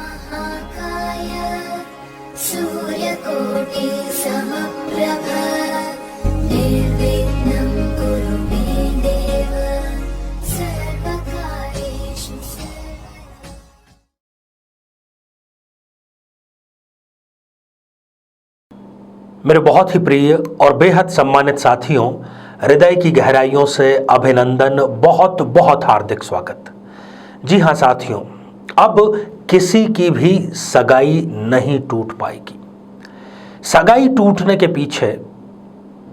महाकाय सूर्यकोटि समप्रभ निर्विघ्नं कुरु मे देव सर्वकार्येषु सर्वदा। मेरे बहुत ही प्रिय और बेहद सम्मानित साथियों, हृदय की गहराइयों से अभिनंदन, बहुत बहुत हार्दिक स्वागत। जी हाँ साथियों, अब किसी की भी सगाई नहीं टूट पाएगी। सगाई टूटने के पीछे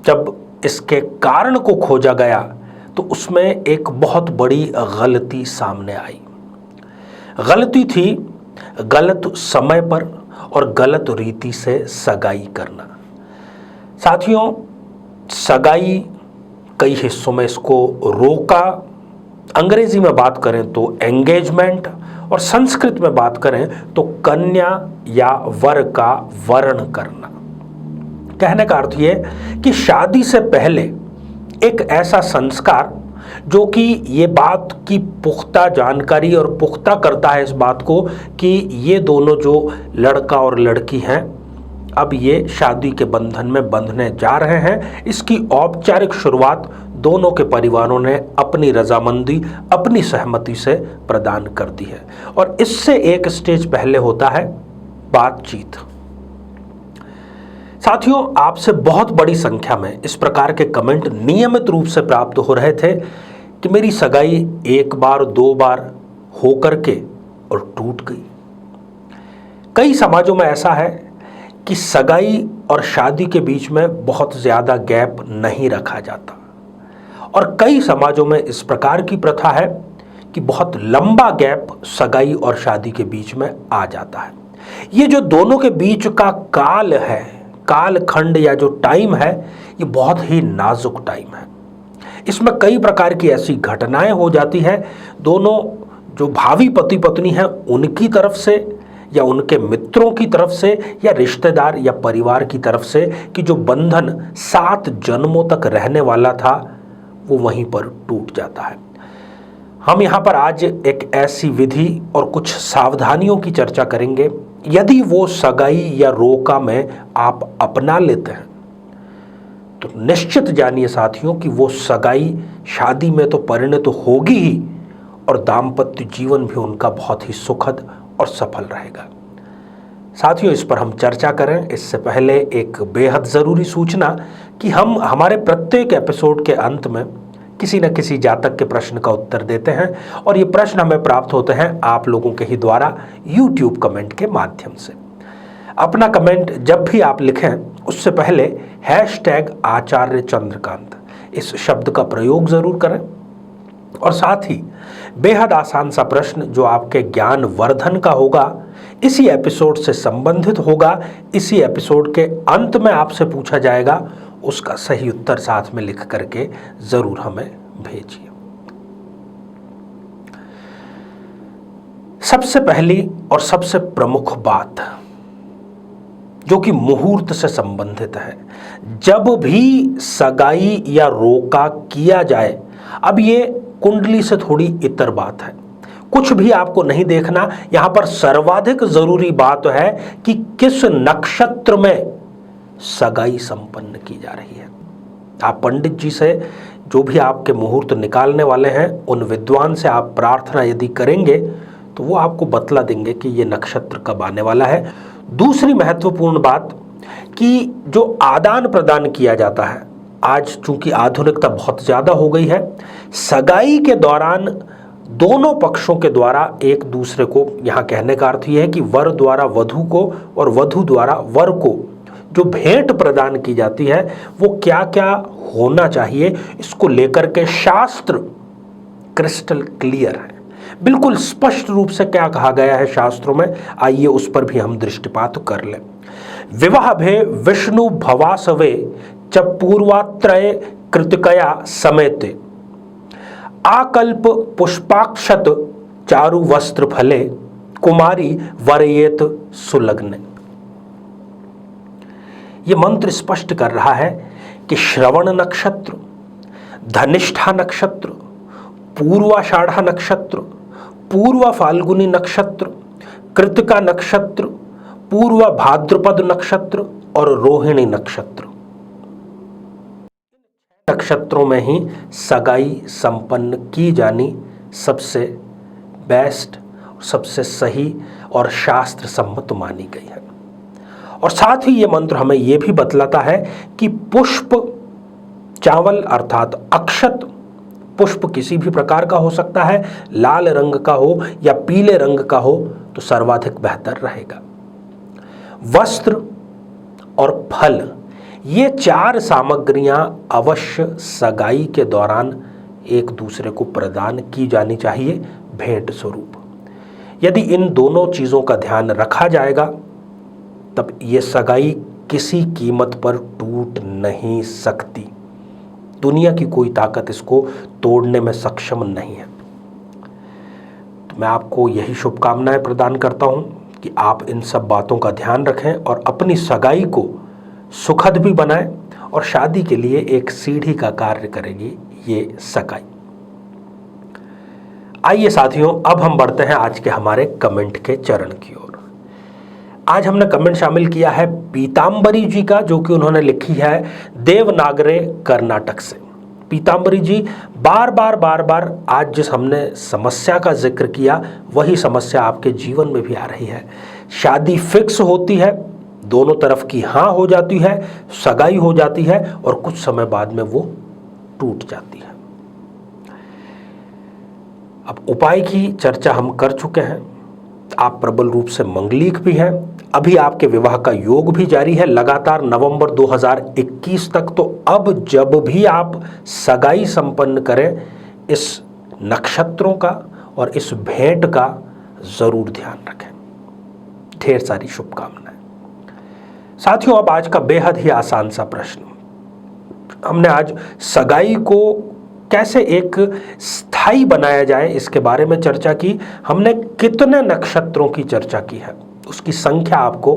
जब इसके कारण को खोजा गया तो उसमें एक बहुत बड़ी गलती सामने आई। गलती थी गलत समय पर और गलत रीति से सगाई करना। साथियों, सगाई कई हिस्सों में इसको रोका। अंग्रेजी में बात करें तो एंगेजमेंट, और संस्कृत में बात करें तो कन्या या वर का वर्ण करना। कहने का अर्थ ये कि शादी से पहले एक ऐसा संस्कार जो कि ये बात की पुख्ता जानकारी और पुख्ता करता है इस बात को कि ये दोनों जो लड़का और लड़की हैं अब ये शादी के बंधन में बंधने जा रहे हैं, इसकी औपचारिक शुरुआत दोनों के परिवारों ने अपनी रजामंदी, अपनी सहमति से प्रदान कर दी है। और इससे एक स्टेज पहले होता है बातचीत। साथियों, आपसे बहुत बड़ी संख्या में इस प्रकार के कमेंट नियमित रूप से प्राप्त हो रहे थे कि मेरी सगाई एक बार दो बार हो करके और टूट गई। कई समाजों में ऐसा है कि सगाई और शादी के बीच में बहुत ज़्यादा गैप नहीं रखा जाता, और कई समाजों में इस प्रकार की प्रथा है कि बहुत लंबा गैप सगाई और शादी के बीच में आ जाता है। ये जो दोनों के बीच का काल है, कालखंड या जो टाइम है, ये बहुत ही नाजुक टाइम है। इसमें कई प्रकार की ऐसी घटनाएं हो जाती है, दोनों जो भावी पति पत्नी हैं उनकी तरफ से या उनके मित्रों की तरफ से या रिश्तेदार या परिवार की तरफ से, कि जो बंधन 7 जन्मों तक रहने वाला था वो वहीं पर टूट जाता है। हम यहाँ पर आज एक ऐसी विधि और कुछ सावधानियों की चर्चा करेंगे। यदि वो सगाई या रोका में आप अपना लेते हैं तो निश्चित जानिए साथियों कि वो सगाई शादी में तो परिणत होगी ही, और दाम्पत्य जीवन भी उनका बहुत ही सुखद और सफल रहेगा। साथियों, इस पर हम चर्चा करें इससे पहले एक बेहद ज़रूरी सूचना कि हम हमारे प्रत्येक एपिसोड के अंत में किसी न किसी जातक के प्रश्न का उत्तर देते हैं, और ये प्रश्न हमें प्राप्त होते हैं आप लोगों के ही द्वारा YouTube कमेंट के माध्यम से। अपना कमेंट जब भी आप लिखें उससे पहले #आचार्य चंद्रकांत इस शब्द का प्रयोग ज़रूर करें, और साथ ही बेहद आसान सा प्रश्न जो आपके ज्ञान वर्धन का होगा, इसी एपिसोड से संबंधित होगा, इसी एपिसोड के अंत में आपसे पूछा जाएगा, उसका सही उत्तर साथ में लिख करके जरूर हमें भेजिए। सबसे पहली और सबसे प्रमुख बात जो कि मुहूर्त से संबंधित है, जब भी सगाई या रोका किया जाए, अब ये कुंडली से थोड़ी इतर बात है, कुछ भी आपको नहीं देखना। यहां पर सर्वाधिक जरूरी बात है कि किस नक्षत्र में सगाई संपन्न की जा रही है। आप पंडित जी से, जो भी आपके मुहूर्त निकालने वाले हैं, उन विद्वान से आप प्रार्थना यदि करेंगे तो वो आपको बतला देंगे कि ये नक्षत्र कब आने वाला है। दूसरी महत्वपूर्ण बात कि जो आदान प्रदान किया जाता है, आज चूंकि आधुनिकता बहुत ज़्यादा हो गई है, सगाई के दौरान दोनों पक्षों के द्वारा एक दूसरे को, यहाँ कहने का अर्थ यह है कि वर द्वारा वधू को और वधू द्वारा वर को जो भेंट प्रदान की जाती है वो क्या क्या होना चाहिए, इसको लेकर के शास्त्र क्रिस्टल क्लियर है। बिल्कुल स्पष्ट रूप से क्या कहा गया है शास्त्रों में, आइए उस पर भी हम दृष्टिपात कर लें। विवाह भे विष्णु भवासवे च पूर्वात्रय कृतिकया समेते आकल्प पुष्पाक्षत चारु वस्त्र फले कुमारी वरयेत सुलग्ने। ये मंत्र स्पष्ट कर रहा है कि श्रवण नक्षत्र, धनिष्ठा नक्षत्र, पूर्वाषाढ़ा नक्षत्र, पूर्व फाल्गुनी नक्षत्र, कृतिका नक्षत्र, पूर्व भाद्रपद नक्षत्र और रोहिणी नक्षत्र। नक्षत्रों में ही सगाई संपन्न की जानी सबसे बेस्ट, सबसे सही और शास्त्र सम्मत मानी गई है। और साथ ही ये मंत्र हमें यह भी बतलाता है कि पुष्प चावल अर्थात अक्षत पुष्प किसी भी प्रकार का हो सकता है, लाल रंग का हो या पीले रंग का हो तो सर्वाधिक बेहतर रहेगा। वस्त्र और फल, ये 4 सामग्रियां अवश्य सगाई के दौरान एक दूसरे को प्रदान की जानी चाहिए भेंट स्वरूप। यदि इन दोनों चीज़ों का ध्यान रखा जाएगा तब ये सगाई किसी कीमत पर टूट नहीं सकती। दुनिया की कोई ताकत इसको तोड़ने में सक्षम नहीं है। तो मैं आपको यही शुभकामनाएं प्रदान करता हूं कि आप इन सब बातों का ध्यान रखें और अपनी सगाई को सुखद भी बनाएं और शादी के लिए एक सीढ़ी का कार्य करेगी ये सगाई। आइए साथियों, अब हम बढ़ते हैं आज के हमारे कमेंट के चरण की ओर। आज हमने कमेंट शामिल किया है पीतांबरी जी का, जो कि उन्होंने लिखी है देवनागरे कर्नाटक से। पीतांबरी जी, बार बार आज जिस हमने समस्या का जिक्र किया वही समस्या आपके जीवन में भी आ रही है। शादी फिक्स होती है, दोनों तरफ की हाँ हो जाती है, सगाई हो जाती है और कुछ समय बाद में वो टूट जाती है। अब उपाय की चर्चा हम कर चुके हैं। आप प्रबल रूप से मंगलीक भी हैं। अभी आपके विवाह का योग भी जारी है लगातार नवंबर 2021 तक। तो अब जब भी आप सगाई संपन्न करें, इस नक्षत्रों का और इस भेंट का जरूर ध्यान रखें। ढेर सारी शुभकामनाएं। साथियों, अब आज का बेहद ही आसान सा प्रश्न। हमने आज सगाई को कैसे एक स्थायी बनाया जाए इसके बारे में चर्चा की। हमने कितने नक्षत्रों की चर्चा की है उसकी संख्या आपको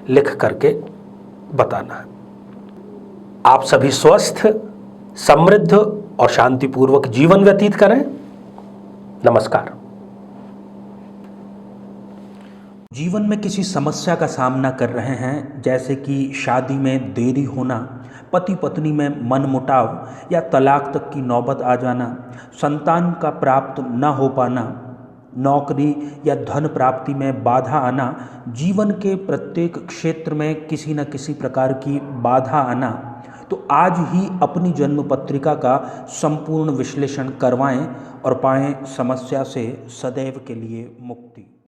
लिख करके बताना है। आप सभी स्वस्थ, समृद्ध और शांतिपूर्वक जीवन व्यतीत करें। नमस्कार। जीवन में किसी समस्या का सामना कर रहे हैं, जैसे कि शादी में देरी होना, पति पत्नी में मनमुटाव या तलाक तक की नौबत आ जाना, संतान का प्राप्त न हो पाना, नौकरी या धन प्राप्ति में बाधा आना, जीवन के प्रत्येक क्षेत्र में किसी न किसी प्रकार की बाधा आना, तो आज ही अपनी जन्म पत्रिका का संपूर्ण विश्लेषण करवाएं और पाएं समस्या से सदैव के लिए मुक्ति।